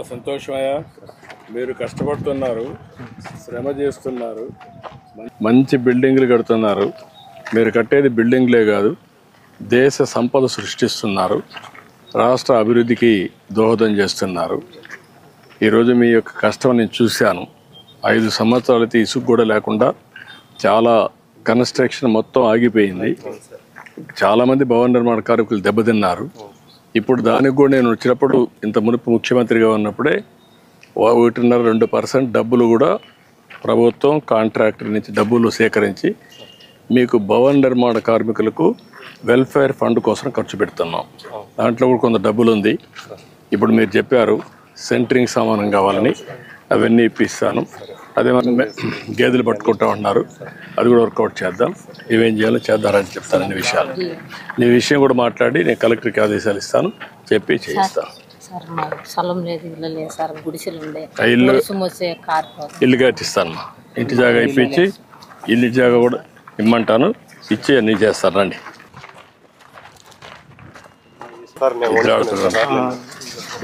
సంతోషమయ్యా, మీరు కష్టపడుతున్నారు, శ్రమ చేస్తున్నారు, మంచి బిల్డింగ్లు కడుతున్నారు. మీరు కట్టేది బిల్డింగ్లే కాదు, దేశ సంపద సృష్టిస్తున్నారు, రాష్ట్ర అభివృద్ధికి దోహదం చేస్తున్నారు. ఈరోజు మీ యొక్క కష్టం నేను చూశాను. 5 సంవత్సరాలైతే ఇసుకు కూడా లేకుండా చాలా కన్స్ట్రక్షన్ మొత్తం ఆగిపోయింది. చాలామంది భవన నిర్మాణ కార్మికులు దెబ్బతిన్నారు. ఇప్పుడు దానికి కూడా నేను వచ్చినప్పుడు, ఇంత మునుపు ముఖ్యమంత్రిగా ఉన్నప్పుడే 1.5-2% డబ్బులు కూడా ప్రభుత్వం కాంట్రాక్టర్ నుంచి డబ్బులు సేకరించి మీకు భవన నిర్మాణ కార్మికులకు వెల్ఫేర్ ఫండ్ కోసం ఖర్చు పెడుతున్నాం. దాంట్లో కూడా కొంత డబ్బులు ఉంది. ఇప్పుడు మీరు చెప్పారు సెంటరింగ్ సామానం కావాలని, అవన్నీ ఇప్పిస్తాను. అదే మనం గేదెలు పట్టుకుంటా ఉన్నారు, అది కూడా వర్కౌట్ చేద్దాం. ఇవేం చేయాలో చేద్దారని చెప్తాను. అన్ని విషయాలు నీ విషయం కూడా మాట్లాడి నేను కలెక్టర్కి ఆదేశాలు ఇస్తాను, చెప్పి చేయిస్తాను. ఇల్లు కట్టిస్తాను, ఇంటి జాగా ఇప్పించి ఇల్లు జాగా కూడా ఇమ్మంటాను, ఇచ్చి అన్నీ చేస్తాను. రండి.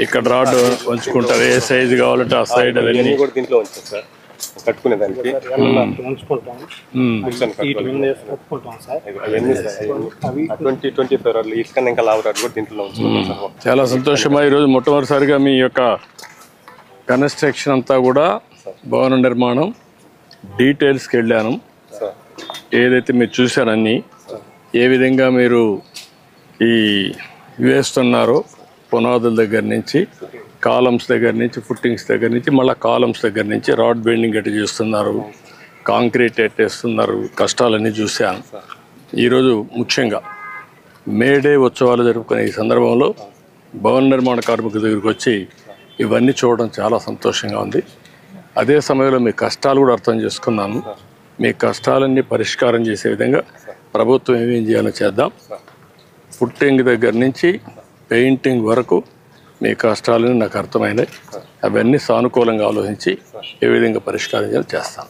ఇక్కడ రాడ్ ఉంచుకుంటారు, ఏ సైజు కావాలంటే ఆ సైడ్ అవన్నీ కూడా దీంట్లో ఉంచారు సార్. కట్టుకునేదానికి చాలా సంతోషమా. ఈరోజు మొట్టమొదటిసారిగా మీ యొక్క కన్స్ట్రక్షన్ అంతా కూడా భవన నిర్మాణం డీటెయిల్స్కి వెళ్ళాను. ఏదైతే మీరు చూశారన్నీ, ఏ విధంగా మీరు ఈ వేస్తున్నారో, పునాదుల దగ్గర నుంచి, కాలమ్స్ దగ్గర నుంచి, ఫుట్టింగ్స్ దగ్గర నుంచి, మళ్ళీ కాలమ్స్ దగ్గర నుంచి రాడ్ బెండింగ్ ఎట్టు చేస్తున్నారు, కాంక్రీట్ ఎట్టేస్తున్నారు, కష్టాలన్నీ చూశాను. ఈరోజు ముఖ్యంగా మేడే ఉత్సవాలు జరుపుకునే ఈ సందర్భంలో భవన నిర్మాణ కార్మికుల దగ్గరికి వచ్చి ఇవన్నీ చూడడం చాలా సంతోషంగా ఉంది. అదే సమయంలో మీ కష్టాలు కూడా అర్థం చేసుకున్నాను. మీ కష్టాలన్నీ పరిష్కారం చేసే విధంగా ప్రభుత్వం ఏమేం చేయాలో చేద్దాం. ఫుట్టింగ్ దగ్గర నుంచి పెయింటింగ్ వరకు మీ కష్టాలని నాకు అర్థమైనాయి. అవన్నీ సానుకూలంగా ఆలోచించి ఏ విధంగా పరిష్కారం చేస్తాను.